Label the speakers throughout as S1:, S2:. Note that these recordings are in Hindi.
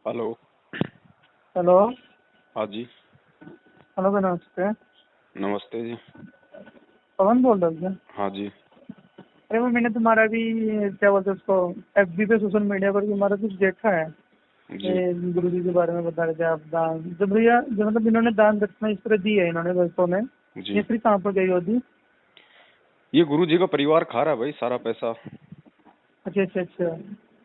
S1: हेलो।
S2: हेलो।
S1: हाँ जी।
S2: हेलो भाई, नमस्ते।
S1: नमस्ते जी।
S2: पवन बोल रहे हो क्या?
S1: हाँ जी।
S2: अरे वो मैंने तुम्हारा भी क्या बोलते हैं उसको, एफबी पे सोशल मीडिया पर तुम्हारा कुछ देखा है।
S1: जी।
S2: गुरु जी के बारे में बता रहे थे आप, दान जो भैया जो मतलब इन्होंने दान दक्षिणा इस तरह दी है इन्होंने दोस्तों में,
S1: जी।
S2: ये फिर कहाँ पर गई होती?
S1: ये गुरु जी का परिवार खा रहा है भाई सारा पैसा।
S2: अच्छा अच्छा अच्छा।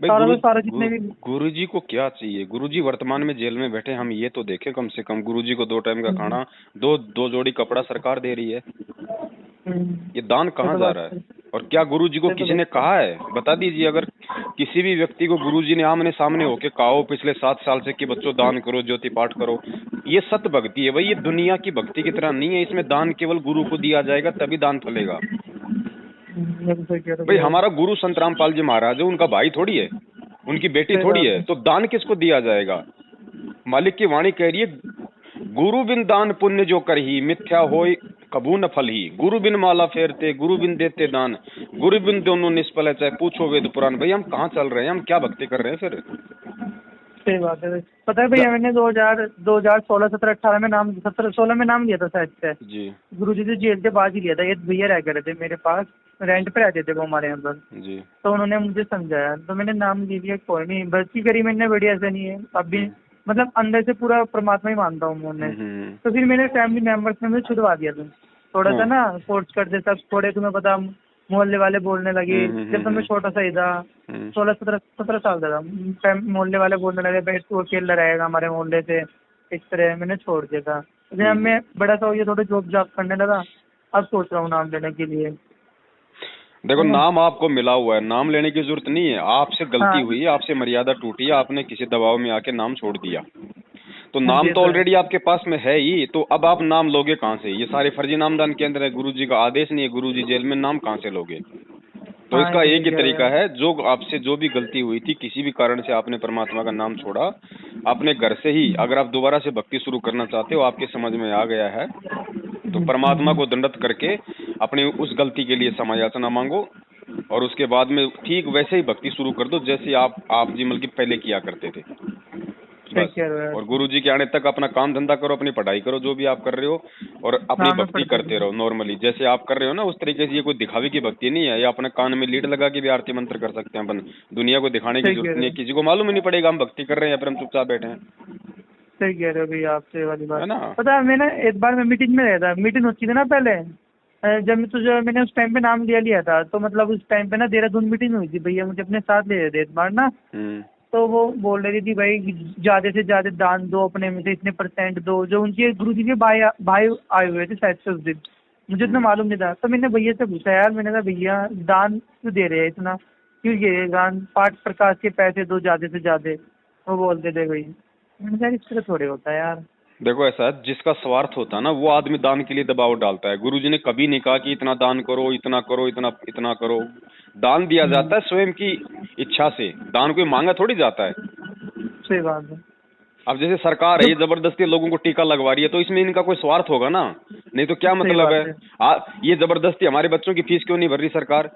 S1: भाई
S2: सारा तो सारा जितने भी।
S1: गुरु जी को क्या चाहिए? गुरु जी वर्तमान में जेल में बैठे, हम ये तो देखें कम से कम। गुरु जी को 2 टाइम का
S2: हम्म,
S1: खाना, दो जोड़ी कपड़ा सरकार दे रही है। ये दान
S2: ये
S1: कहाँ
S2: तो
S1: जा
S2: बात
S1: रहा है?
S2: है।
S1: और क्या गुरु जी को
S2: ये तो
S1: किसी ने कहा है? बता दीजिए। अगर किसी भी व्यक्ति को गुरु जी ने आमने सामने होके कहा हो पिछले 7 साल से कि बच्चों दान करो, ज्योति पाठ करो, ये सत्य भक्ति है भाई। ये दुनिया की भक्ति की तरह नहीं है। इसमें दान केवल गुरु को दिया जाएगा तभी दान फलेगा।
S2: ये तो सही कह रहे हो
S1: भाई
S2: भैया।
S1: हमारा गुरु संत रामपाल जी महाराज है, उनका भाई थोड़ी है, उनकी बेटी
S2: सही
S1: थोड़ी
S2: बात
S1: है,
S2: है।
S1: तो दान किसको दिया जाएगा? मालिक की वाणी कह रही है, गुरु बिन दान पुण्य जो करही, मिथ्या होय कबू न फल ही। गुरु बिन माला फेरते, गुरु बिन देते दान, गुरु बिन दोनों निष्फल है, चाहे पूछो वेद पुराण। भाई हम कहाँ चल रहे हैं? हम क्या भक्ति कर रहे हैं फिर?
S2: सही बात है। पता है
S1: द-
S2: भैया, मैंने 2016 17 18 में नाम, 17 16 में नाम लिया था शायद से।
S1: जी।
S2: गुरु जी से जेल के बाद ही लिया था। ये भैया रह गए थे मेरे पास, रेंट पे रहते थे वो हमारे यहाँ पर।
S1: जी।
S2: तो उन्होंने मुझे समझाया तो मैंने नाम ले लिया। कोई नहीं, भक्ति करी मैंने बढ़िया, ऐसा नहीं है अब भी।
S1: हम्म।
S2: मतलब अंदर से पूरा परमात्मा ही मानता हूँ उन्होंने।
S1: हम्म।
S2: तो फिर मेरे फैमिली मेंबर्स ने मुझे छुड़वा दिया था। थोड़ा सा
S1: हाँ।
S2: ना फोर्स करते सब, थोड़े तुम्हें पता, मोहल्ले वाले बोलने लगे। जब तो मैं छोटा सा ही था,
S1: हम्म।
S2: 16 17 साल का था। मोहल्ले वाले बोलने लगे भाई तू अकेला रहेगा हमारे मोहल्ले से, इस तरह मैंने छोड़ दिया था। जब
S1: हम्म।
S2: मैं बड़ा सा हो गया, थोड़ा जॉब जॉब करने लगा, अब सोच रहा हूँ नाम लेने के लिए।
S1: देखो,
S2: है ना?
S1: नाम आपको मिला हुआ है, नाम लेने की जरूरत नहीं है। आपसे गलती
S2: हाँ
S1: हुई, आपसे मर्यादा टूटी, आपने किसी दबाव में आके नाम छोड़ दिया। तो
S2: हाँ,
S1: नाम
S2: ये
S1: तो
S2: तो है।
S1: ऑलरेडी आपके पास में है ही, तो अब आप नाम लोगे कहाँ से? ये सारे फर्जी नामदान के अंदर है, गुरुजी का आदेश नहीं है, गुरुजी जेल में, नाम कहाँ से लोगे? तो
S2: हाँ, ये
S1: इसका
S2: तो
S1: एक
S2: सही
S1: ही
S2: कह रहे
S1: तरीका
S2: हो।
S1: है, जो आपसे जो भी गलती हुई थी, किसी भी कारण से आपने परमात्मा का नाम छोड़ा, अपने घर से ही अगर आप दोबारा से भक्ति शुरू करना चाहते हो, आपके समझ में आ गया है, तो परमात्मा को दंडवत करके अपनी उस गलती के लिए क्षमा याचना मांगो, और उसके बाद में ठीक वैसे ही भक्ति शुरू कर दो जैसे आप जी मतलब कि पहले किया करते थे।
S2: सही
S1: बस।
S2: कह रहे हो
S1: और
S2: यार।
S1: गुरु जी के आने तक अपना काम धंधा करो, अपनी पढ़ाई करो, जो भी आप कर रहे हो, और अपनी
S2: हाँ, मैं
S1: भक्ति
S2: पढ़ता
S1: करते
S2: भी हूँ।
S1: रहो नॉर्मली जैसे आप कर रहे हो ना, उस तरीके से। ये कोई दिखावे की भक्ति नहीं है, ये अपने कान में लीड लगा के भी आरती मंत्र कर सकते हैं अपन। दुनिया को दिखाने की
S2: सही कह
S1: जरूरत
S2: रहे
S1: नहीं है,
S2: हो।
S1: किसी को मालूम ही नहीं पड़ेगा हम भक्ति कर रहे हैं या फिर हम चुपचाप बैठे हैं।
S2: सही कह रहे हो भैया, आपसे ये वाली
S1: है
S2: बात।
S1: ना?
S2: पता है, मैं ना एक बार मैं मीटिंग में रहता, मीटिंग होती थी ना पहले, जब मैं तुझे मैंने उस टाइम पे नाम लिया लिया था, तो मतलब उस टाइम पे ना देहरादून मीटिंग हुई थी। भैया मुझे अपने साथ ले रहे थे एक बार ना।
S1: हम्म।
S2: तो वो बोल रही थी भाई ज्यादा से ज्यादा दान दो, अपने में से इतने परसेंट दो। जो उनके गुरु जी के भाई भाई आए हुए थे शायद से उस दिन, मुझे इतना
S1: हम्म।
S2: मालूम नहीं था। तो मैंने भैया से पूछा यार, मैंने कहा भैया दान क्यों दे रहे हैं इतना, क्यों ये दान 5 प्रकाश के पैसे दो ज्यादा से ज्यादा। वो बोलते थे भाई। मैंने कहा इस तरह थोड़े होता है यार।
S1: देखो, ऐसा है, जिसका स्वार्थ होता है ना, वो आदमी दान के लिए दबाव डालता है। गुरुजी ने कभी नहीं कहा कि इतना दान करो, इतना करो, इतना इतना करो। दान दिया
S2: हम्म,
S1: जाता है स्वयं की इच्छा से, दान कोई मांगा थोड़ी जाता है।
S2: सही बात है।
S1: अब जैसे सरकार है,
S2: जो
S1: ये जबरदस्ती लोगों को टीका लगवा रही है, तो इसमें इनका कोई स्वार्थ होगा ना, नहीं तो क्या
S2: सही
S1: मतलब
S2: बात
S1: है?
S2: है।
S1: ये जबरदस्ती हमारे बच्चों की फीस क्यों नहीं भर रही सरकार?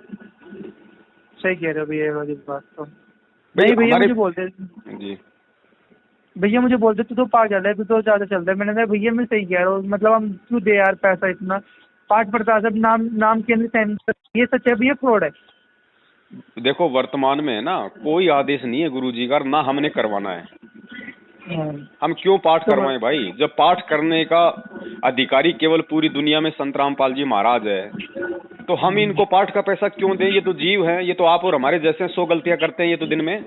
S2: सही कह रहे हो भैया, ये वाली बात तो।
S1: भाई
S2: नहीं भैया
S1: हमारे।
S2: मुझे बोलते,
S1: जी।
S2: भैया मुझे बोलते तू तो पागल है, तू तो ज्यादा चलता है। मैंने कहा भैया मैं सही कह रहा हूँ, मतलब हम क्यों दे यार पैसा इतना। 5 प्रकाश अब नाम नाम के अंदर ये सच है भैया, फ्रॉड है।
S1: देखो, वर्तमान में है ना, कोई आदेश नहीं है गुरुजी का, ना हमने करवाना है।
S2: हाँ,
S1: हम क्यों पाठ
S2: तो
S1: करवाएं भाई? जब पाठ करने का अधिकारी केवल पूरी दुनिया में संत रामपाल जी महाराज है, तो हम इनको पाठ का पैसा क्यों दें? ये तो जीव हैं, ये तो आप और हमारे जैसे 100 गलतियां करते हैं ये तो दिन में।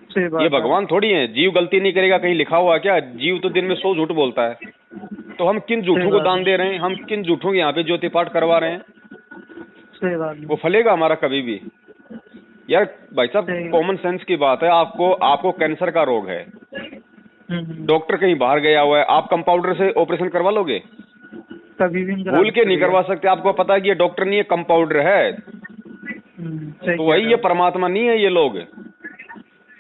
S2: सही
S1: ये
S2: बात है।
S1: भगवान थोड़ी है, जीव गलती नहीं करेगा, कहीं लिखा हुआ क्या? जीव तो दिन में 100 झूठ बोलता है। तो हम किन
S2: सही
S1: झूठों को
S2: बात
S1: दान
S2: है।
S1: दे रहे हैं? हम किन झूठों के यहाँ पे ज्योति पाठ करवा रहे हैं?
S2: सही बात है।
S1: वो फलेगा हमारा कभी भी? यार भाई साहब,
S2: सही।
S1: कॉमन सेंस की बात है। आपको आपको कैंसर का रोग है,
S2: हम्म,
S1: डॉक्टर कहीं बाहर गया हुआ है, आप कंपाउंडर से ऑपरेशन करवा लोगे?
S2: कभी भी नहीं करा
S1: भूल के
S2: सकते
S1: नहीं
S2: भैया।
S1: करवा सकते। आपको पता है कि ये डॉक्टर नहीं है, कंपाउंडर है।
S2: सही
S1: तो
S2: कह
S1: वही,
S2: रहे
S1: ये
S2: हो।
S1: परमात्मा नहीं है ये लोग।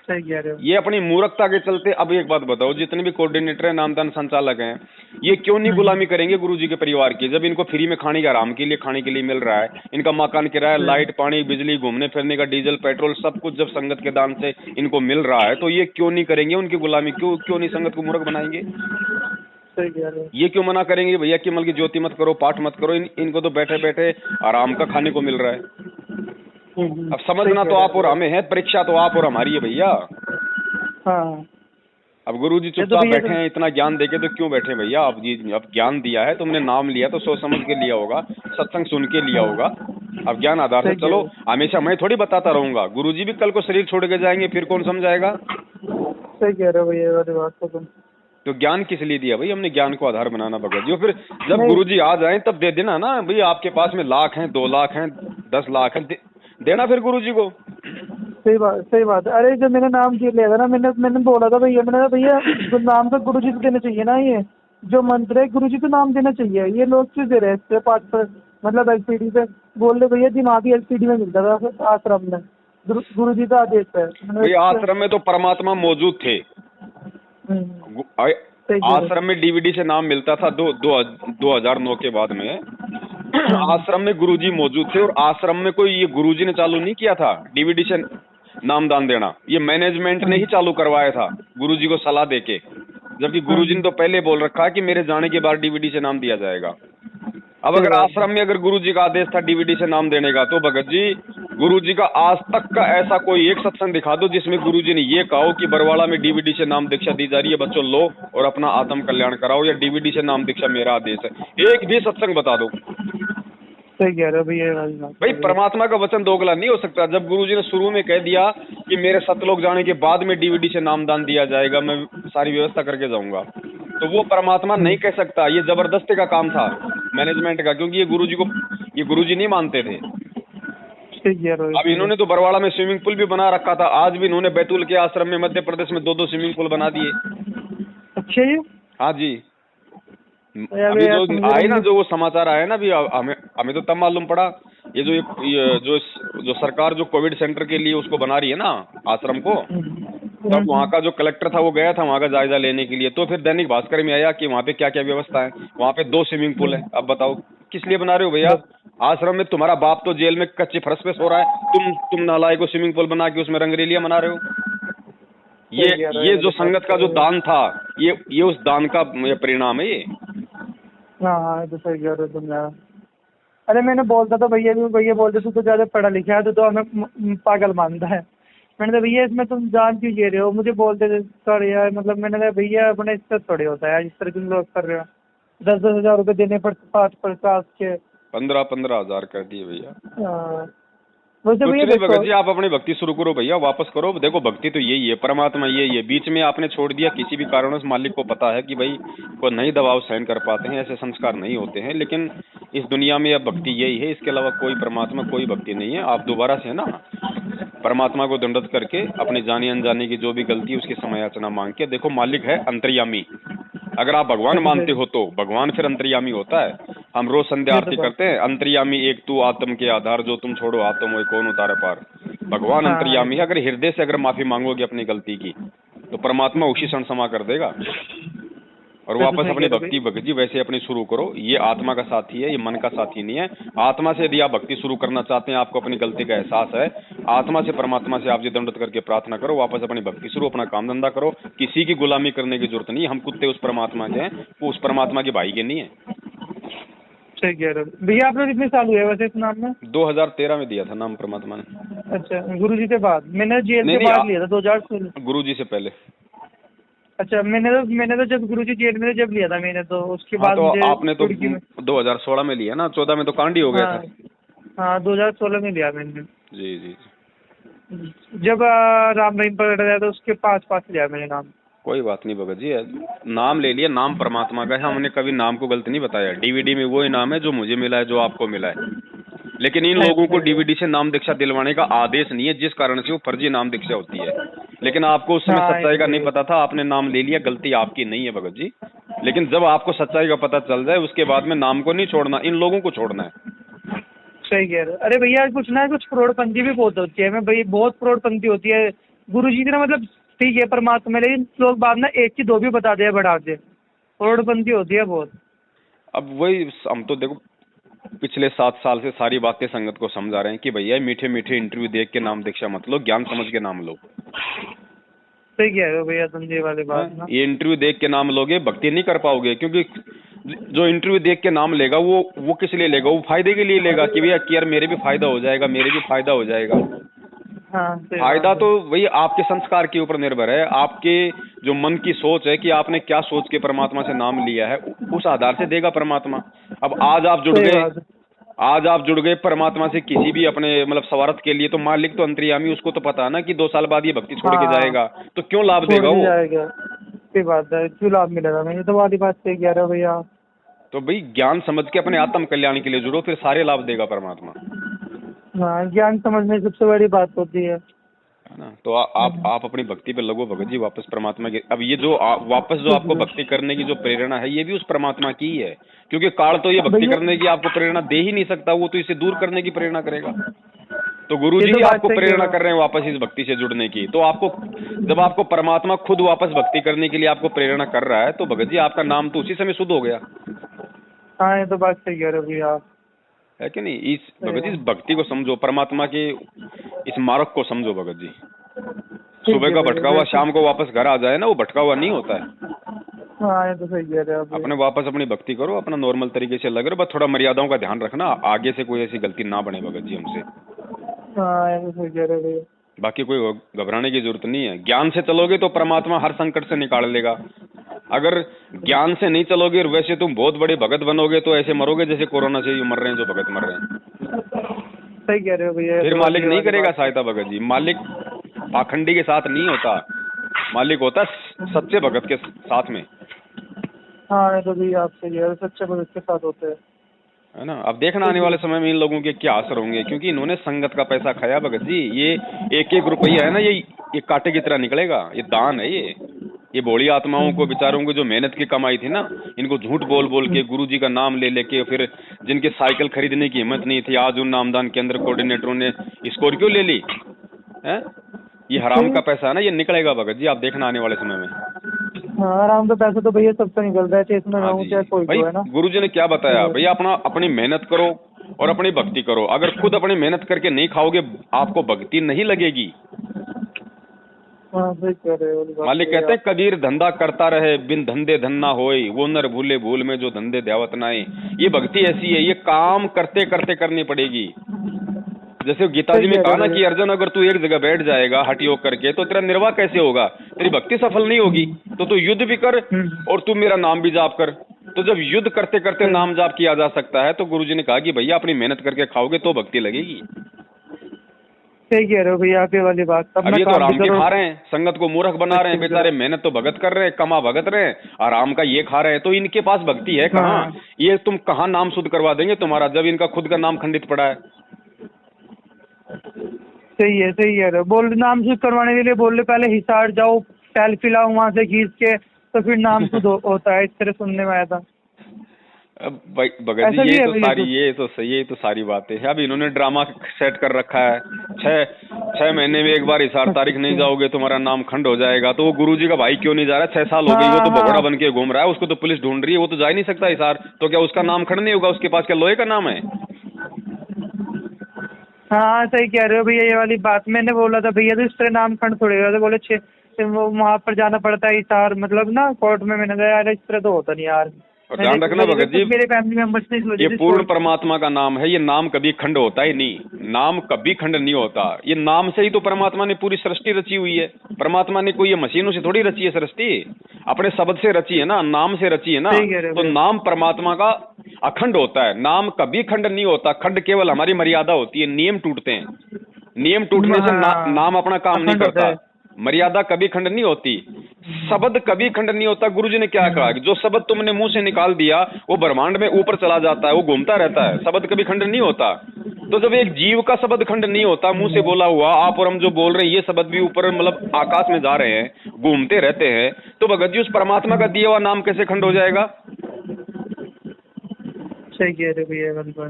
S2: सही कह रहे हो।
S1: ये अपनी मूर्खता के चलते। अब एक बात बताओ, जितने भी कोऑर्डिनेटर है, नामदान संचालक हैं, ये क्यों नहीं गुलामी करेंगे गुरुजी के परिवार की, जब इनको फ्री में खाने का आराम के लिए मिल रहा है, इनका मकान किराया, लाइट, पानी, बिजली, घूमने फिरने का डीजल, पेट्रोल सब कुछ जब संगत के दान से इनको मिल रहा है, तो ये क्यों नहीं करेंगे उनकी गुलामी, क्यों नहीं संगत को मूर्ख बनाएंगे?
S2: सही कह रहे हो।
S1: ये क्यों मना करेंगे भैया कि मल की ज्योति मत करो, पाठ मत करो, इनको तो बैठे बैठे आराम का खाने को मिल रहा है। अब समझना तो आप और हमें है, परीक्षा तो आप और हमारी है भैया।
S2: हाँ
S1: अब गुरुजी चुपचाप बैठे हैं, इतना ज्ञान देके तो क्यों बैठे भैया? आप जी अब ज्ञान दिया है, तुमने नाम लिया तो सोच समझ के लिया होगा, सत्संग सुन के लिया होगा। अब ज्ञान आधार से चलो, हमेशा मैं थोड़ी बताता रहूंगा, गुरुजी भी कल को शरीर छोड़ के जाएंगे, फिर कौन समझाएगा?
S2: सही कह रहे हो भैया, वाली बात तो तुम।
S1: तो ज्ञान किस लिए दिया भाई? हमने ज्ञान को आधार बनाना भगत जी। फिर जब गुरुजी आ जाएं तब दे देना ना भाई, आपके पास में लाख हैं, 2 लाख हैं, 10 लाख हैं, देना फिर गुरुजी को।
S2: सही बात है। अरे जब मैंने नाम लिया था ना, मैंने बोला था भैया, मैंने कहा भैया जो नाम तो गुरुजी को देना चाहिए ना, ये जो मंत्र है गुरुजी को नाम देना चाहिए, ये लोग क्यों दे रहे हैं इससे पाठ पर, मतलब एलसीडी पे बोल रहे भैया, दिमागी एलसीडी में मिलता था आश्रम में, गुरुजी का आदेश है।
S1: भैया आश्रम में तो परमात्मा मौजूद थे, आश्रम में डीवीडी से नाम मिलता था 2009 के बाद में। आश्रम में गुरुजी मौजूद थे, और आश्रम में कोई ये गुरुजी ने चालू नहीं किया था डीवीडी से नामदान देना, ये मैनेजमेंट ने ही चालू करवाया था गुरुजी को सलाह देके, जबकि गुरुजी ने तो पहले बोल रखा है कि मेरे जाने के बाद डीवीडी से नाम दिया जाएगा। अब अगर आश्रम में अगर गुरुजी का आदेश था डीवीडी से नाम देने का, तो भगत जी गुरुजी का आज तक का ऐसा कोई एक सत्संग दिखा दो जिसमें गुरुजी ने ये कहा कि बरवाड़ा में डीवीडी से नाम दीक्षा दी जा रही है, बच्चों लो और अपना आत्म कल्याण कराओ, या डीवीडी से नाम दीक्षा मेरा आदेश है। एक भी सत्संग बता दो।
S2: सही कह रहे हो भैया।
S1: भाई परमात्मा का वचन दोगला नहीं हो सकता। जब गुरुजी ने शुरू में कह दिया कि मेरे सतलोक जाने के बाद में डीवीडी से नामदान दिया जाएगा, मैं सारी व्यवस्था करके जाऊंगा, तो वो परमात्मा नहीं कह सकता, ये जबरदस्ती का काम था मैनेजमेंट का, क्योंकि ये गुरुजी नहीं मानते थे। अब इन्होंने तो बरवाड़ा में स्विमिंग पूल भी बना रखा था, आज भी इन्होंने बैतूल के आश्रम में मध्य प्रदेश में 2 स्विमिंग पूल बना दिए।
S2: अच्छा जी।
S1: हाँ जी, अभी जो आए ना, जो वो समाचार आया ना अभी, हमें तो तब मालूम पड़ा, ये जो सरकार जो कोविड सेंटर के लिए उसको बना रही है ना आश्रम को, तब वहाँ का जो कलेक्टर था वो गया था वहाँ का जायजा लेने के लिए, तो फिर दैनिक भास्कर में आया कि वहाँ पे क्या क्या व्यवस्था है। वहाँ पे 2 स्विमिंग पूल है। अब बताओ किस लिए बना रहे हो भैया? आश्रम में तुम्हारा बाप तो जेल में कच्चे फर्श पे सो रहा है, तुम नालायक को स्विमिंग पूल बना के उसमें रंगरेलियां मना रहे हो। ये जो संगत का जो दान था, ये उस दान का परिणाम है ये।
S2: हाँ तो सही कह रहे हो तुम यार। अरे मैंने बोलता था भैया भी, भैया बोलते तू तो ज्यादा पढ़ा लिखा है, तो हमें पागल मानता है। मैंने कहा भैया इसमें तुम जान क्यों ले रहे हो? मुझे बोलते थे सर यार, मतलब मैंने कहा भैया अपने इस तरह थोड़े होता है यार, इस तरह तुम लोग कर रहे हो। 10-10 हजार रुपये देने पड़ते, 5-5 के
S1: 15-15 हजार कर दिए भैया।
S2: वैसे भैया
S1: भगत जी आप अपनी भक्ति शुरू करो भैया, वापस करो। देखो भक्ति तो यही है, परमात्मा यही है। बीच में आपने छोड़ दिया किसी भी कारणों से, मालिक को पता है कि भाई को नहीं दबाव सहन कर पाते हैं, ऐसे संस्कार नहीं होते हैं, लेकिन इस दुनिया में अब भक्ति यही है, इसके अलावा कोई परमात्मा कोई भक्ति नहीं है। आप दोबारा से ना परमात्मा को दंडवत करके अपने जाने अनजाने की जो भी गलती है उसकी समय याचना मांग के देखो, मालिक है अंतर्यामी। अगर आप भगवान मानते हो तो भगवान फिर अंतर्यामी होता है। हम रोज संध्या आरती करते हैं, अंतर्यामी एक तू आत्म के आधार, जो तुम छोड़ो आत्म वो कौन उतारे पार। भगवान अंतर्यामी है। अगर हृदय से अगर माफी मांगोगे अपनी गलती की, तो परमात्मा उसी क्षण क्षमा कर देगा और वापस अपनी भक्ति भगत जी वैसे अपनी शुरू करो। ये आत्मा का साथी है, ये मन का साथी नहीं है। आत्मा से यदि आप भक्ति शुरू करना चाहते हैं, आपको अपनी गलती का एहसास है, आत्मा से परमात्मा से आप जी दंडवत करके प्रार्थना करो, वापस अपनी भक्ति शुरू, अपना काम धंधा करो। किसी की गुलामी करने की जरूरत नहीं। हम कुत्ते उस परमात्मा के हैं, वो उस परमात्मा के भाई के नहीं है।
S2: सही कह रहे हो भैया। आप लोग कितने साल हुए वैसे इस नाम में?
S1: 2013 में दिया था नाम परमात्मा ने।
S2: अच्छा, गुरुजी से बाद? मैंने जेल के बाद लिया था 2016।
S1: गुरुजी से पहले।
S2: अच्छा, मैंने तो जब गुरुजी जेल में जब लिया था मैंने, तो उसके बाद
S1: तो आपने तो 2016 में लिया ना, 14 में तो कांड ही हो गया था।
S2: हाँ 2016 में लिया मैंने।
S1: जी जी
S2: जी। जब राम रहीम पकड़ रहा था उसके पास लिया मैंने नाम।
S1: कोई बात नहीं भगत जी, नाम ले लिया, नाम परमात्मा का है। हमने कभी नाम को गलत नहीं बताया। डीवीडी में वो इनाम है जो मुझे मिला है, जो आपको मिला है, लेकिन इन लोगों को डीवीडी से नाम दीक्षा दिलवाने का आदेश नहीं है, जिस कारण से वो फर्जी नाम दीक्षा होती है। लेकिन आपको उस समय सच्चाई का नहीं पता था, आपने नाम ले लिया, गलती आपकी नहीं है भगत जी। लेकिन जब आपको सच्चाई का पता चल जाए उसके बाद में नाम को नहीं छोड़ना, इन लोगों को छोड़ना है।
S2: सही कह रहे। अरे भैया कुछ फ्रॉडपंथी भी बहुत होती है, मैं भाई बहुत फ्रॉडपंथी होती है। गुरुजी ने मतलब ठीक है परमात्मा, लेकिन लोग बाद में 1 की 2 भी बता दे बढ़ा दे। करोड़पंती होती है बहुत।
S1: अब वही हम तो देखो पिछले 7 साल से सारी बातें संगत को समझा रहे हैं कि भैया मीठे मीठे इंटरव्यू देख के नाम दीक्षा मत लो, ज्ञान समझ के नाम लो।
S2: सही कह रहे हो भैया तुम ये वाली बात ना।
S1: ये इंटरव्यू देख के नाम लोगे भक्ति नहीं कर पाओगे, क्योंकि जो इंटरव्यू देख के नाम लेगा वो किस लिए लेगा? वो फायदे के लिए लेगा कि भैया कि यार मेरे भी फायदा हो जाएगा, मेरे भी फायदा हो जाएगा।
S2: हाँ,
S1: फायदा तो वही आपके संस्कार के ऊपर निर्भर है, आपके जो मन की सोच है कि आपने क्या सोच के परमात्मा से नाम लिया है, उस आधार से देगा परमात्मा। अब आज आप जुड़ गए परमात्मा से किसी भी अपने मतलब स्वार्थ के लिए, तो मालिक तो अंतर्यामी, उसको तो पता है ना कि 2 साल बाद ये भक्ति छोड़ के जाएगा, तो क्यों लाभ देगा वो?
S2: सही बात है, क्यों लाभ मिलेगा? मैं ये तो वाली बात सही कह रहा हूँ भैया।
S1: तो भाई ज्ञान समझ के अपने आत्म कल्याण के लिए जुड़ो, फिर सारे लाभ देगा परमात्मा।
S2: हाँ, ज्ञान समझने की सबसे बड़ी बात होती है
S1: ना। तो आप अपनी भक्ति पे लगो भगत जी, वापस परमात्मा के। अब ये जो वापस जो आपको भक्ति करने की जो प्रेरणा है, ये भी उस परमात्मा की ही है, क्योंकि काल तो ये भक्ति करने की आपको प्रेरणा दे ही नहीं सकता, वो तो इसे दूर करने की प्रेरणा करेगा। तो गुरु जी आपको प्रेरणा कर रहे हैं वापस इस भक्ति से जुड़ने की। तो आपको जब आपको परमात्मा खुद वापस भक्ति करने के लिए आपको प्रेरणा कर रहा है, तो भगत जी आपका नाम तो उसी समय शुद्ध हो गया।
S2: हाँ, ये तो बात सही कह रहे हो भैया,
S1: है कि नहीं? इस भगत जी इस भक्ति को समझो, परमात्मा के इस मार्ग को समझो भगत जी। सुबह का भटका हुआ शाम को वापस घर आ जाए ना, वो भटका हुआ नहीं होता है।
S2: हाँ, ये तो सही कह रहे हो।
S1: अपने वापस अपनी भक्ति करो, अपना नॉर्मल तरीके से लग रहे, बस थोड़ा मर्यादाओं का ध्यान रखना, आगे से कोई ऐसी गलती ना बने भगत जी हमसे।
S2: हाँ, ये तो सही कह रहे हो भैया।
S1: बाकी कोई घबराने की जरूरत नहीं है। ज्ञान से चलोगे तो परमात्मा हर संकट से निकाल लेगा। अगर ज्ञान से नहीं चलोगे और वैसे तुम बहुत बड़े भगत बनोगे, तो ऐसे मरोगे जैसे कोरोना से मर रहे हैं जो भगत मर रहे हैं।
S2: सही कह रहे हो भैया।
S1: फिर मालिक नहीं करेगा सहायता भगत जी। मालिक पाखंडी के साथ नहीं होता, मालिक होता सच्चे भगत के साथ में।
S2: हाँ, ये तो भैया आप सही है, सच्चे भगत के साथ होते हैं,
S1: है ना। अब देखना आने वाले समय में इन लोगों के क्या असर होंगे, क्योंकि इन्होंने संगत का पैसा खाया भगत जी। ये एक रुपया है ना, ये कांटे की तरह निकलेगा, ये दान है। ये भोली आत्माओं को, बेचारों को जो मेहनत की कमाई थी ना, इनको झूठ बोल बोल के गुरु जी का नाम ले लेके, फिर जिनके साइकिल खरीदने की हिम्मत नहीं थी, आज उन नामदान केंद्र कोऑर्डिनेटरों ने स्कॉर्पियो ले ली है। ये हराम का पैसा है ना, ये निकलेगा भगत जी, आप देखना आने वाले समय में।
S2: हाँ, हराम का पैसा तो भैया सबसे निकल रहा है, इसमें चाहे कोई है ना।
S1: गुरु जी ने क्या बताया भैया, अपनी मेहनत करो और अपनी भक्ति करो। अगर खुद अपनी मेहनत करके नहीं खाओगे, आपको भक्ति नहीं लगेगी। मालिक कहते हैं कबीर धंधा करता रहे, बिन धंधे धन्ना होए, वो नर भूले भूल में जो धंधे ध्यावत नाए। ये भक्ति ऐसी है, ये काम करते करते करनी पड़ेगी। जैसे गीता जी में कहा ना कि अर्जुन अगर तू एक जगह बैठ जाएगा हठ योग करके, तो तेरा निर्वाह कैसे होगा? तेरी भक्ति सफल नहीं होगी। तो तू युद्ध भी कर और तू मेरा नाम भी जाप कर। तो जब युद्ध करते करते नाम जाप किया जा सकता है, तो गुरुजी ने कहा कि भैया अपनी मेहनत करके खाओगे तो भक्ति लगेगी।
S2: सही कह रहे हो भैया, आपकी वाली बात।
S1: अब ये तो आराम के खा रहे हैं, संगत को मूर्ख बना रहे हैं बेचारे। मेहनत तो भगत कर रहे हैं, कमा भगत रहे हैं, आराम का ये खा रहे हैं, तो इनके पास भक्ति है कहाँ? ये तुम कहाँ नाम शुद्ध करवा देंगे तुम्हारा, जब इनका खुद का नाम खंडित पड़ा है।
S2: सही है, सही है। बोल नाम शुद्ध करवाने के लिए बोल रहे पहले हिसार जाओ, सेल्फी लाओ वहां से खींच के, तो फिर नाम शुद्ध होता है, इस तरह सुनने में आया था।
S1: भगत जी ये तो सारी बातें हैं। अब इन्होंने ड्रामा सेट कर रखा है, 6 महीने में एक बार हिसार तारीख नहीं जाओगे तुम्हारा नाम खंड हो जाएगा। तो वो गुरुजी का भाई क्यों नहीं जा रहा? 6 साल हो गई, वो तो भगोड़ा बन के घूम रहा है, उसको तो पुलिस ढूंढ रही है, वो तो जा ही नहीं सकता हिसार। तो क्या उसका नाम खंड नहीं होगा? उसके पास क्या लोहे का नाम है?
S2: हाँ, सही कह रहे हो भैया, ये वाली बात मैंने बोला था भैया, तो इस तरह नाम खंड थोड़ी होगा। तो बोले वो वहाँ पर जाना पड़ता है हिसार, मतलब ना कोर्ट में। मैंने कहा यार इस तरह तो होता नहीं यार।
S1: और ध्यान रखना भगत जी,
S2: मेरे फैमिली मेंबर्स ने
S1: ये पूर्ण परमात्मा का नाम है, ये नाम कभी खंड होता ही नहीं। नाम कभी खंड नहीं होता। ये नाम से ही तो परमात्मा ने पूरी सृष्टि रची हुई है। परमात्मा ने कोई ये मशीनों से थोड़ी रची है सृष्टि, अपने शब्द से रची है ना, नाम से रची है ना। तो नाम परमात्मा का अखंड होता है, नाम कभी खंड नहीं होता। खंड केवल हमारी मर्यादा होती है, नियम टूटते हैं। नियम टूटने से नाम अपना काम नहीं करता। मर्यादा कभी खंड नहीं होती, शब्द कभी खंड नहीं होता। गुरुजी ने क्या कहा कि जो शब्द तुमने मुंह से निकाल दिया वो ब्रह्मांड में ऊपर चला जाता है, वो घूमता रहता है, शब्द कभी खंड नहीं होता। तो जब एक जीव का शब्द खंड नहीं होता, मुंह से बोला हुआ, आप और हम जो बोल रहे हैं, ये शब्द भी ऊपर मतलब आकाश में जा रहे हैं, घूमते रहते हैं, तो भगत जी उस परमात्मा का दिया हुआ नाम कैसे खंड हो जाएगा?
S2: सही कह रहे भैया।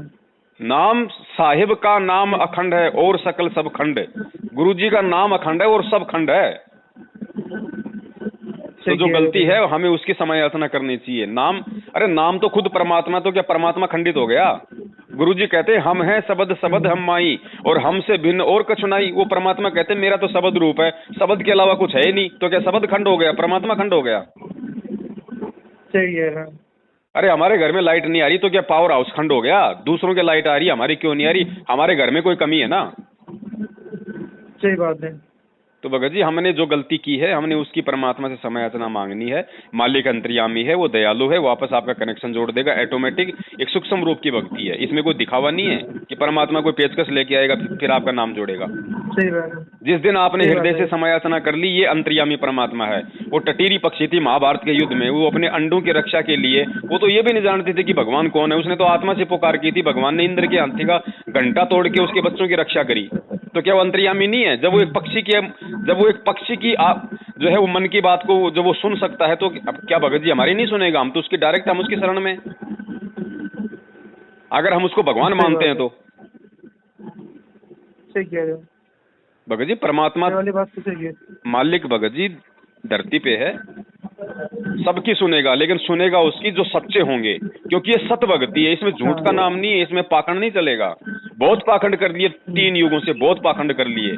S1: नाम साहिब का नाम अखंड है और सकल सब खंड। गुरु जी का नाम अखंड है और सब खंड है। तो
S2: सही
S1: जो
S2: कह रहे हो
S1: गलती है हमें उसकी समय याचना करनी चाहिए। नाम, अरे नाम तो खुद परमात्मा, तो क्या परमात्मा खंडित हो गया? गुरुजी कहते हैं हम हैं सबद सबद हम माई, और हमसे भिन्न और कछु नहीं। वो परमात्मा कहते हैं मेरा तो सबद रूप है, सबद के अलावा कुछ है ही नहीं। तो क्या सबद खंड हो गया, परमात्मा खंड हो गया?
S2: सही कह रहे हो।
S1: अरे हमारे घर में लाइट नहीं आ रही तो क्या पावर हाउस खंड हो गया? दूसरों के लाइट आ रही है, हमारी क्यों नहीं आ रही? हमारे घर में कोई कमी है ना।
S2: सही बात है।
S1: तो भगत जी हमने जो गलती की है, हमने उसकी परमात्मा से समय याचना मांगनी है। मालिक अंतर्यामी है, वो दयालु है, वापस आपका कनेक्शन जोड़ देगा ऑटोमेटिक। एक सूक्ष्म रूप की भक्ति है, इसमें कोई दिखावा नहीं है कि परमात्मा कोई पेचकस लेके आएगा फिर आपका नाम जोड़ेगा।
S2: सही बात है।
S1: जिस दिन आपने
S2: सही
S1: हृदय
S2: बात
S1: से
S2: है।
S1: समय याचना कर ली, ये अंतर्यामी परमात्मा है। वो टटीरी पक्षी थी महाभारत के युद्ध में, वो अपने अंडों की रक्षा के लिए, वो तो ये भी नहीं जानती थी कि भगवान कौन है। उसने तो आत्मा से पुकार की थी, भगवान ने इंद्र के हाथी का घंटा तोड़ के उसके बच्चों की रक्षा करी। तो क्या वो अंतर्यामी नहीं है? जब वो एक पक्षी की जो है वो मन की बात को जब वो सुन सकता है, तो अब क्या भगत जी हमारी नहीं सुनेगा? हम तो उसकी डायरेक्ट, हम उसकी शरण में, अगर हम उसको भगवान मानते हैं तो।
S2: सही कह रहे हो
S1: भगत जी परमात्मा
S2: ये वाली बात तो सही है।
S1: मालिक भगत जी धरती पे है, सबकी सुनेगा, लेकिन सुनेगा उसकी जो सच्चे होंगे, क्योंकि ये सत भक्ति है, इसमें झूठ का नाम नहीं है, इसमें पाखंड नहीं चलेगा। बहुत पाखंड कर लिए 3 युगों से, बहुत पाखंड कर लिए,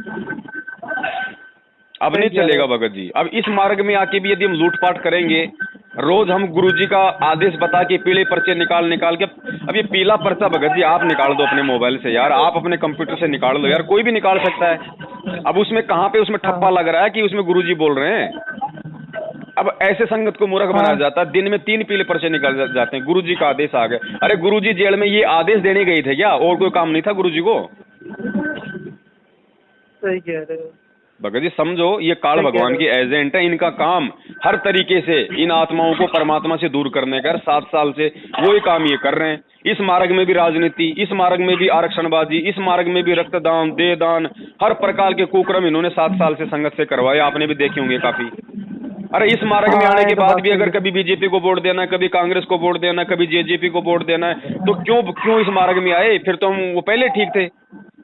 S1: अब नहीं चलेगा भगत जी। अब इस मार्ग में आके भी यदि हम लूटपाट करेंगे, रोज हम गुरुजी का आदेश बता के पीले पर्चे निकाल के, अब ये पीला पर्चा भगत जी आप निकाल दो अपने मोबाइल से यार, आप अपने कंप्यूटर से निकाल लो यार, कोई भी निकाल सकता है। अब उसमें कहाँ पे उसमें ठप्पा लग रहा है कि उसमें गुरुजी बोल रहे हैं। अब ऐसे संगत को मूर्ख बनाया जाता है। दिन में 3 पीले पर्चे निकल जाते हैं, गुरुजी का आदेश आ गया। अरे गुरुजी जेल में ये आदेश देने गए थे क्या? और कोई काम नहीं था गुरुजी को?
S2: सही कह रहे हो
S1: भगत जी समझो, ये काल भगवान के एजेंट है, इनका काम हर तरीके से इन आत्माओं को परमात्मा से दूर करने का। 7 साल से वो ही काम ये कर रहे हैं। इस मार्ग में भी राजनीति, इस मार्ग में भी आरक्षणबाजी, इस मार्ग में भी रक्तदान, देहदान, हर प्रकार के कुक्रम इन्होंने 7 साल से संगत से करवाए, आपने भी देखे होंगे काफी। अरे इस मार्ग में आने के बाद भी अगर कभी बीजेपी को वोट देना है, कभी कांग्रेस को वोट देना है, कभी जेजेपी को वोट देना है, तो क्यों इस मार्ग में आए? फिर तो हम वो पहले ठीक थे,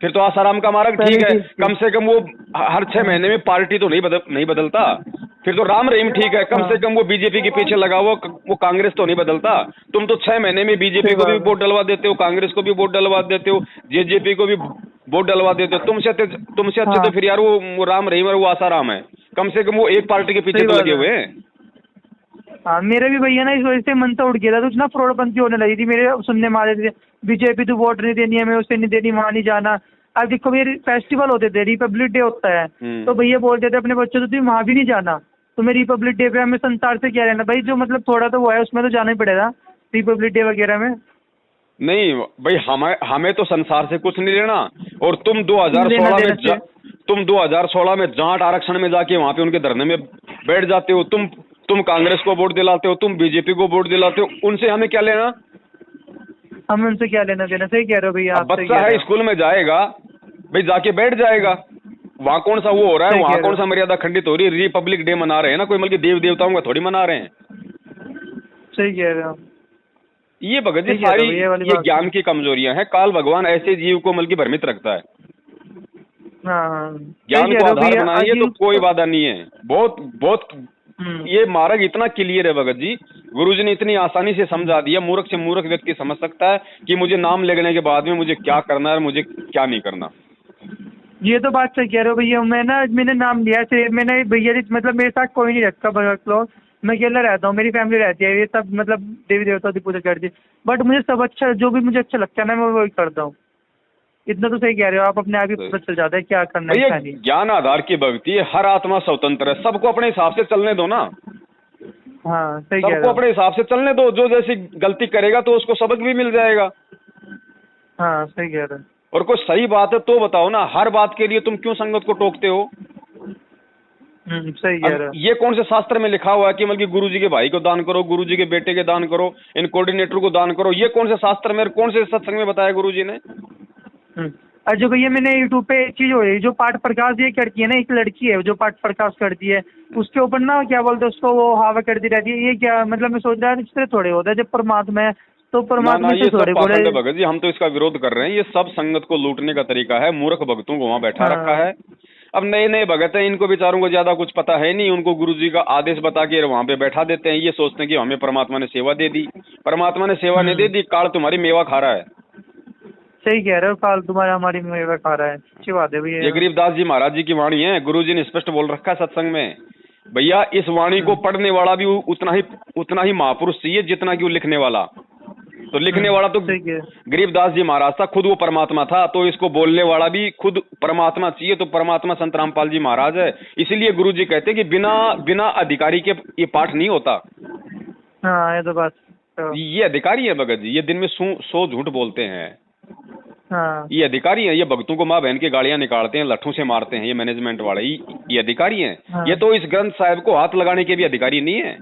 S1: फिर तो आसाराम का मार्ग ठीक है, कम से कम वो हर 6 महीने में पार्टी तो नहीं बदलता। फिर तो राम रहीम ठीक है, कम से कम वो बीजेपी के पीछे लगा हुआ, वो कांग्रेस तो नहीं बदलता। तुम तो 6 महीने में बीजेपी को भी वोट डलवा देते हो, कांग्रेस को भी वोट डलवा देते हो, जेजेपी को भी वोट डलवा देते हो। तुमसे अच्छे तो फिर यार वो राम रहीम और वो आसाराम है, कम से कम वो एक पार्टी के पीछे तो लगे हुए हैं।
S2: हाँ मेरे भी भैया ना इस वजह से मन तो उठ गया था, कुछ ना फ्रॉडपंथी होने लगी थी मेरे सुनने में आ रहे थे, बीजेपी तो वोट नहीं देनी है, मैं उससे नहीं देनी, वहाँ नहीं जाना। अब देखो मेरे फेस्टिवल होते थे, रिपब्लिक डे होता है, तो भैया बोलते थे अपने बच्चों से तुम वहाँ भी नहीं जाना, तुम्हें रिपब्लिक डे पे हमें संसार से क्या रहना। भाई जो मतलब थोड़ा तो वो है उसमें तो जाना ही पड़ेगा रिपब्लिक डे वगैरह में।
S1: नहीं भाई हमें तो संसार से कुछ नहीं लेना। और तुम 2016 में जाट आरक्षण में जाके वहां पे उनके धरने में बैठ जाते हो, तुम कांग्रेस को वोट दिलाते हो, तुम बीजेपी को वोट दिलाते हो, उनसे हमें क्या लेना?
S2: हम उनसे क्या लेना देना? सही कह रहे हो भैया आप।
S1: बच्चा है स्कूल में जाएगा भाई, जाके बैठ जाएगा, वहां कौन सा वो हो रहा है, वहां कौन सा मर्यादा खंडित हो रही है? रिपब्लिक डे मना रहे हैं ना, कोई मतलब देव देवताओं का थोड़ी मना रहे हैं।
S2: सही कह रहे हो।
S1: ये भगत जी सारी ये ज्ञान की कमजोरियां हैं। काल भगवान ऐसे जीव को मतलब भ्रमित रखता है। ज्ञान को आधार बनाइए तो कोई बाधा नहीं है। बहुत ये मार्ग इतना क्लियर है भगत जी, गुरुजी ने इतनी आसानी से समझा दिया, मूर्ख से मूर्ख व्यक्ति समझ सकता है कि मुझे नाम लेने के बाद में मुझे क्या करना है और मुझे क्या नहीं करना।
S2: ये तो बात सही कह रहे हो भैया। मैंने नाम लिया सिर्फ, मैंने भैया मतलब मेरे साथ कोई नहीं रखा भगत लोग, मैं अकेला रहता हूँ, मेरी फैमिली रहती है, ये सब मतलब देवी देवताओं की पूजा करती है। बट मुझे सब अच्छा, जो भी मुझे अच्छा लगता है ना मैं वही करता हूँ। इतना तो सही कह रहे हो आप, अपने आप ही पता चल जाता है क्या करना है क्या नहीं।
S1: ज्ञान आधार की भक्ति है, हर आत्मा स्वतंत्र है, सबको अपने हिसाब से चलने दो ना।
S2: हाँ सही कह रहे हो,
S1: सबको अपने हिसाब से चलने दो, जो जैसी गलती करेगा तो उसको सबक भी मिल जाएगा।
S2: हाँ सही कह रहे हो।
S1: और कोई सही बात है तो बताओ ना, हर बात के लिए तुम क्यों संगत को टोकते हो?
S2: सही कह रहे हो।
S1: ये कौन से शास्त्र में लिखा हुआ है कि मतलब गुरुजी के भाई को दान करो, गुरुजी के बेटे के दान करो, इन कोऑर्डिनेटर को दान करो? ये कौन से शास्त्र में, कौन से सत्संग में बताया गुरुजी ने?
S2: जो भैया मैंने यूट्यूब पे एक चीज हो रही, जो पाठ प्रकाश ये करती है ना, एक लड़की है जो पाठ प्रकाश करती है, उसके ऊपर ना क्या बोलते हैं उसको, वो हवा करती रहती है। ये क्या मतलब, मैं सोच रहा इस तरह थोड़े होता है जब परमात्मा है तो परमात्मा से थोड़े बोले।
S1: भगत जी हम तो इसका विरोध कर रहे हैं, ये सब संगत को लूटने का तरीका है, मूर्ख भक्तों को वहां बैठा रखा है। अब नए नए भगत हैं, इनको बेचारों को ज्यादा कुछ पता है नहीं, उनको गुरुजी का आदेश बता के वहां पे बैठा देते हैं, ये सोचते हैं कि हमें परमात्मा ने सेवा दे दी। परमात्मा ने सेवा नहीं दे दी, काल तुम्हारी मेवा खा रहा है।
S2: सही कह रहे हो, काल तुम्हारा हमारी मेवा खा रहा है, अच्छी बात है भैया।
S1: ये गरीबदास जी महाराज जी की वाणी है, गुरुजी ने स्पष्ट बोल रखा है सत्संग में। भैया इस वाणी को पढ़ने वाला भी उतना ही महापुरुष चाहिए जितना कि वो लिखने वाला। तो लिखने वाला तो गरीबदास जी महाराज था, खुद वो परमात्मा था, तो इसको बोलने वाला भी खुद परमात्मा चाहिए। तो परमात्मा संत रामपाल जी महाराज है। इसीलिए गुरुजी कहते हैं कि बिना अधिकारी के ये पाठ नहीं होता।
S2: हाँ, ये तो बात।
S1: ये अधिकारी है भगत जी, ये दिन में 100 झूठ बोलते हैं।
S2: हाँ।
S1: ये अधिकारी हैं, ये भक्तों को माँ बहन की गालियां निकालते हैं, लट्ठों से मारते हैं, ये मैनेजमेंट वाले ये अधिकारी हैं।
S2: हाँ।
S1: ये तो इस ग्रंथ साहिब को हाथ लगाने के भी अधिकारी नहीं है।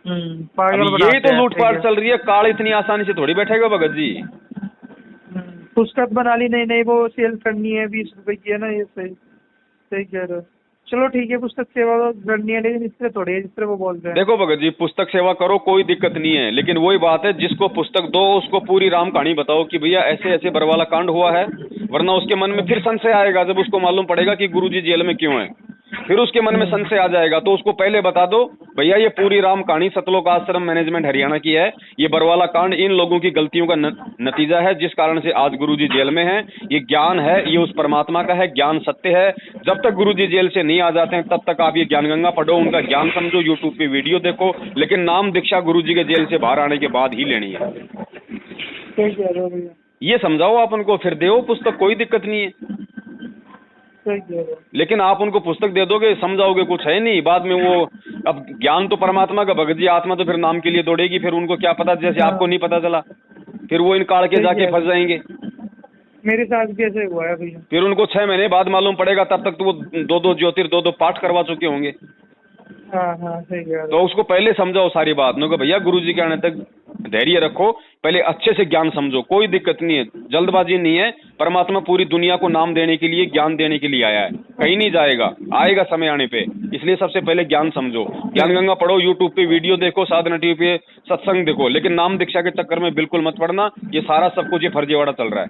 S1: यही तो लूटपाट चल रही है। काल इतनी आसानी से थोड़ी बैठेगा भगत जी।
S2: पुस्तक बना ली, नहीं वो सेल करनी है 20 रुपए की है ना, ये सही कह रहे हो। चलो ठीक है, पुस्तक सेवा करनी है, लेकिन इस तरह थोड़ी है जिस तरह वो बोल रहे हैं।
S1: देखो भगत जी, पुस्तक सेवा करो, कोई दिक्कत नहीं है, लेकिन वही बात है, जिसको पुस्तक दो उसको पूरी राम कहानी बताओ कि भैया ऐसे ऐसे बरवाला कांड हुआ है, वरना उसके मन में फिर संशय आएगा। जब उसको मालूम पड़ेगा कि गुरुजी जेल में क्यों है, फिर उसके मन में संशय आ जाएगा। तो उसको पहले बता दो भैया ये पूरी राम कहानी सतलोक आश्रम मैनेजमेंट हरियाणा की है, ये बरवाला कांड इन लोगों की गलतियों का नतीजा है, जिस कारण से आज गुरुजी जेल में हैं। ये ज्ञान है, ये उस परमात्मा का है, ज्ञान सत्य है। जब तक गुरुजी जेल से नहीं आ जाते हैं तब तक आप ये ज्ञान गंगा पढ़ो, उनका ज्ञान समझो, यूट्यूब पे वीडियो देखो, लेकिन नाम दीक्षा गुरुजी के जेल से बाहर आने के बाद ही लेनी है। ये समझाओ आप उनको, फिर दो पुस्तक, कोई दिक्कत नहीं है। लेकिन आप उनको पुस्तक दे दोगे, समझाओगे, कुछ है नहीं, बाद में वो अब ज्ञान तो परमात्मा का भगत जी, आत्मा तो फिर नाम के लिए दौड़ेगी, फिर उनको क्या पता, जैसे आपको नहीं पता चला, फिर वो इन काल के जाके फंस जाएंगे।
S2: मेरे साथ भी ऐसे हुआ है भैया।
S1: फिर उनको 6 महीने बाद मालूम पड़ेगा, तब तक तो वो 2-2 पाठ करवा चुके होंगे।
S2: हाँ, सही कह रहे हो।
S1: तो उसको पहले समझाओ सारी बात, नो भैया गुरुजी के आने तक धैर्य रखो, पहले अच्छे से ज्ञान समझो, कोई दिक्कत नहीं है, जल्दबाजी नहीं है। परमात्मा पूरी दुनिया को नाम देने के लिए, ज्ञान देने के लिए आया है, कहीं नहीं जाएगा, आएगा समय आने पे। इसलिए सबसे पहले ज्ञान समझो, ज्ञान गंगा पढ़ो, यूट्यूब पे वीडियो देखो, साधना टीवी पे सत्संग देखो, लेकिन नाम दीक्षा के चक्कर में बिल्कुल मत पड़ना। ये सारा सब कुछ ये फर्जीवाड़ा चल रहा है।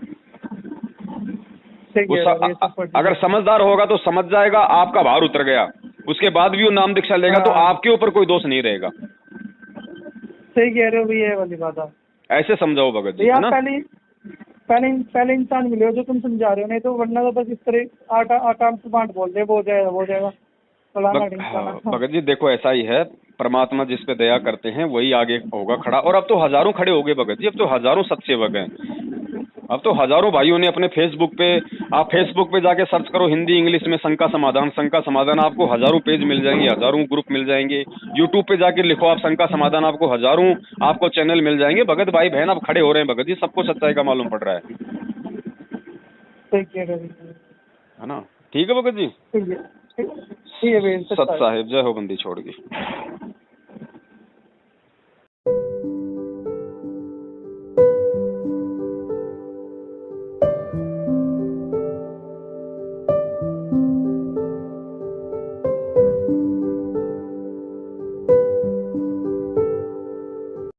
S1: अगर समझदार होगा तो समझ जाएगा, आपका भार उतर गया, उसके बाद भी वो नाम दीक्षा लेगा तो आपके ऊपर कोई दोष नहीं रहेगा।
S2: सही कह रहे हो भैया, ये वाली बात आप ऐसे
S1: समझाओ भगत जी, है ना।
S2: पहले इंसान मिले हो जो तुम समझा रहे हो, नहीं तो वरना तो बस इस तरह आटा बांट बोल रहे, वो जाएगा।
S1: भगत जी देखो, ऐसा ही है, परमात्मा जिस पे दया करते हैं वही आगे होगा खड़ा। और अब तो हजारों खड़े हो गए भगत जी, अब तो हजारों सत्सेवक हैं, अब तो हजारों भाइयों ने अपने फेसबुक पे, आप फेसबुक पे जाके सर्च करो हिंदी इंग्लिश में शंका समाधान, आपको हजारों पेज मिल जाएंगे, हजारों ग्रुप मिल जाएंगे। यूट्यूब पे जाके लिखो आप शंका समाधान, आपको हजारों आपको चैनल मिल जाएंगे। भगत भाई बहन अब खड़े हो रहे हैं भगत जी, सबको सच्चाई का मालूम पड़ रहा है ना। ठीक है भगत जी,
S2: ठीक है
S1: सत साहिब, जय हो बंदी छोड़ के।